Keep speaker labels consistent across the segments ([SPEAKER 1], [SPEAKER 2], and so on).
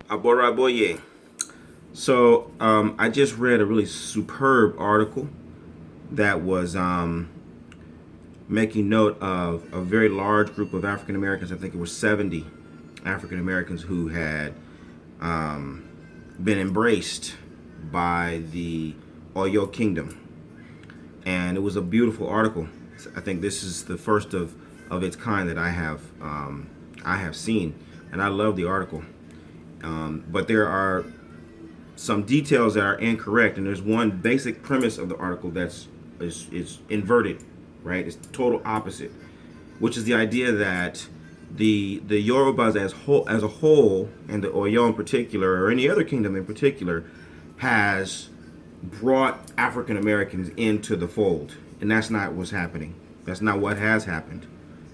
[SPEAKER 1] Aboraboye. So I just read a really superb article that was making note of a very large group of African Americans. I think it was 70 African Americans who had been embraced by the Oyo Kingdom, and it was a beautiful article. I think this is the first of its kind that I have seen, and I love the article. But there are some details that are incorrect, and there's one basic premise of the article is inverted, right? It's total opposite, which is the idea that the Yorubas as a whole, and the Oyo in particular, or any other kingdom in particular, has brought African Americans into the fold, and that's not what's happening. That's not what has happened.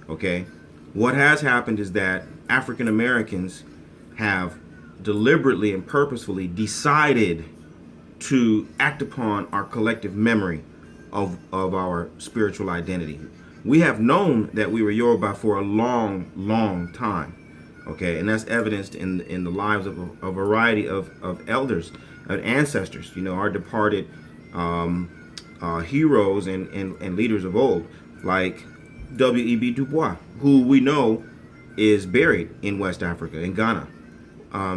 [SPEAKER 1] Okay, what has happened is that African Americans have deliberately and purposefully decided to act upon our collective memory of our spiritual identity. We have known that we were Yoruba for a long, long time. Okay, and that's evidenced in the lives of a variety of elders, of ancestors, our departed heroes and leaders of old, like W.E.B. Du Bois, who we know is buried in West Africa, in Ghana.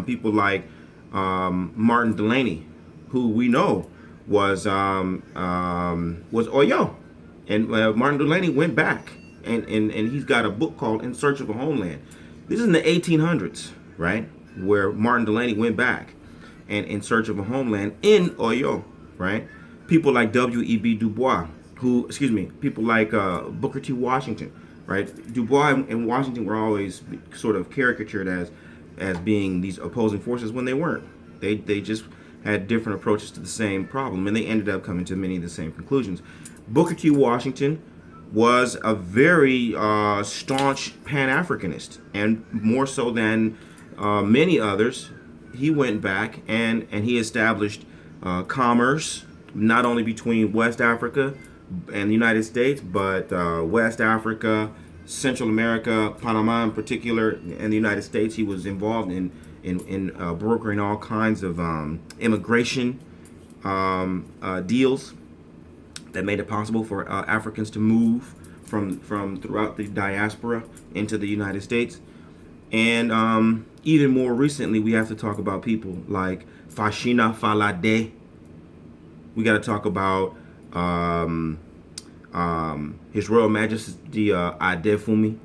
[SPEAKER 1] People like Martin Delaney, who we know was Oyo, and Martin Delaney went back, and he's got a book called In Search of a Homeland. This is in the 1800s, right, where Martin Delaney went back and in search of a homeland in Oyo, right? People like W.E.B. Du Bois, people like Booker T. Washington, right? Du Bois and Washington were always sort of caricatured as being these opposing forces when they weren't. They just had different approaches to the same problem, and they ended up coming to many of the same conclusions. Booker T. Washington was a very staunch Pan-Africanist, and more so than many others, he went back and he established commerce, not only between West Africa and the United States, but West Africa, Central America, Panama in particular, and the United States. He was involved in brokering all kinds of immigration deals that made it possible for Africans to move from throughout the diaspora into the United States. And even more recently, we have to talk about people like Fashina Falade. We got to talk about His Royal Majesty Adefumi.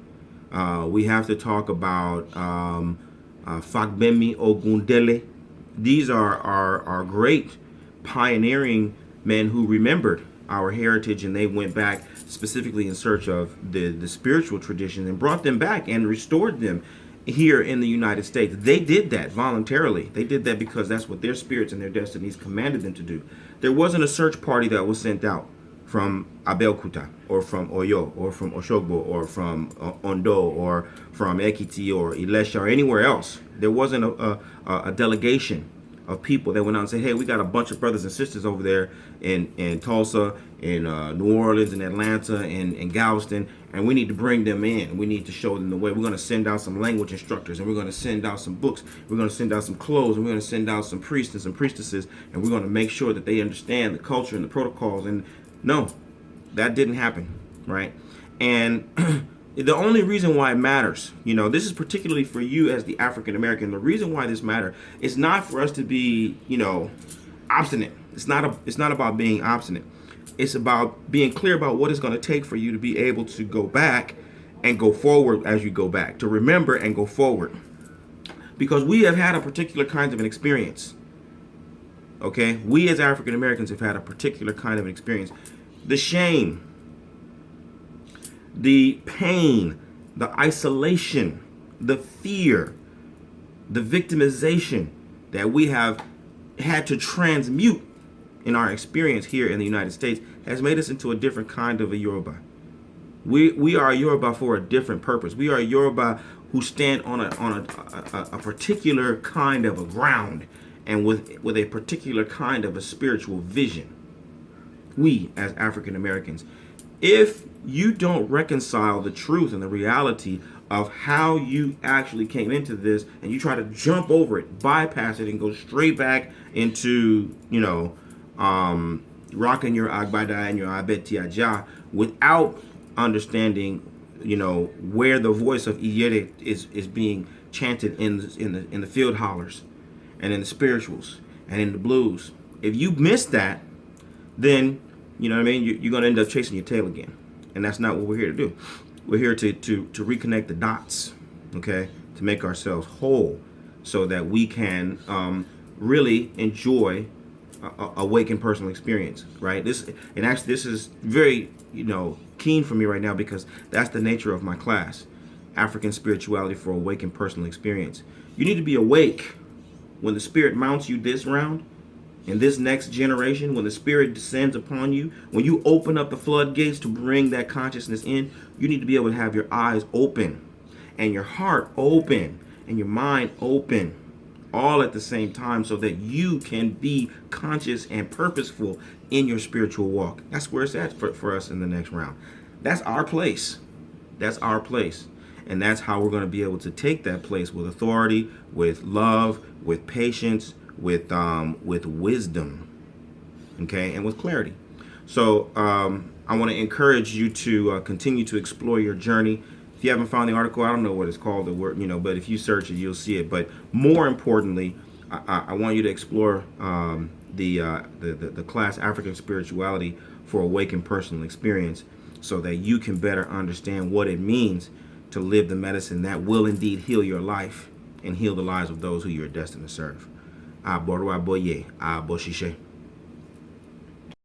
[SPEAKER 1] We have to talk about Fagbemi Ogundele. These are great pioneering men who remembered our heritage, and they went back specifically in search of the spiritual tradition and brought them back and restored them here in the United States. They did that voluntarily. They did that because that's what their spirits and their destinies commanded them to do. There wasn't a search party that was sent out from Abeokuta or from Oyo or from Oshogbo or from Ondo or from Ekiti or Ilesha or anywhere else. There wasn't a delegation of people that went out and said, hey, we got a bunch of brothers and sisters over there in Tulsa, in New Orleans, in Atlanta, in Galveston, and we need to bring them in. We need to show them the way. We're going to send out some language instructors, and we're going to send out some books. We're going to send out some clothes, and we're going to send out some priests and some priestesses, and we're going to make sure that they understand the culture and the protocols. And no, that didn't happen, right? And the only reason why it matters, this is particularly for you as the African American. The reason why this matters is not for us to be, obstinate. It's not about being obstinate. It's about being clear about what it's going to take for you to be able to go back and go forward as you go back, to remember and go forward. Because we have had a particular kind of an experience. Okay? We as African Americans have had a particular kind of an experience. The shame, the pain, the isolation, the fear, the victimization that we have had to transmute in our experience here in the United States has made us into a different kind of a Yoruba. We are a Yoruba for a different purpose. We are a Yoruba who stand on a particular kind of a ground and with a particular kind of a spiritual vision. We as African Americans, if you don't reconcile the truth and the reality of how you actually came into this, and you try to jump over it, bypass it, and go straight back into, rocking your agbada and your abetiaja without understanding, where the voice of Iyere is being chanted in the field hollers and in the spirituals and in the blues. If you miss that, then you know what I mean. You're going to end up chasing your tail again, and that's not what we're here to do. We're here to reconnect the dots, okay, to make ourselves whole, so that we can really enjoy awakened personal experience, right? This is very keen for me right now, because that's the nature of my class, African Spirituality for Awakened Personal Experience. You need to be awake when the spirit mounts you this round. In this next generation, when the spirit descends upon you, when you open up the floodgates to bring that consciousness in, you need to be able to have your eyes open and your heart open and your mind open all at the same time, so that you can be conscious and purposeful in your spiritual walk. That's where it's at for us in the next round. That's our place. That's our place. And that's how we're going to be able to take that place with authority, with love, with patience, with wisdom, okay, and with clarity. So I want to encourage you to continue to explore your journey. If you haven't found the article, I don't know what it's called, the word, but if you search it, you'll see it. But more importantly, I want you to explore the class African Spirituality for Awakened Personal Experience, so that you can better understand what it means to live the medicine that will indeed heal your life and heal the lives of those who you're destined to serve. Aboye, Aboshishe.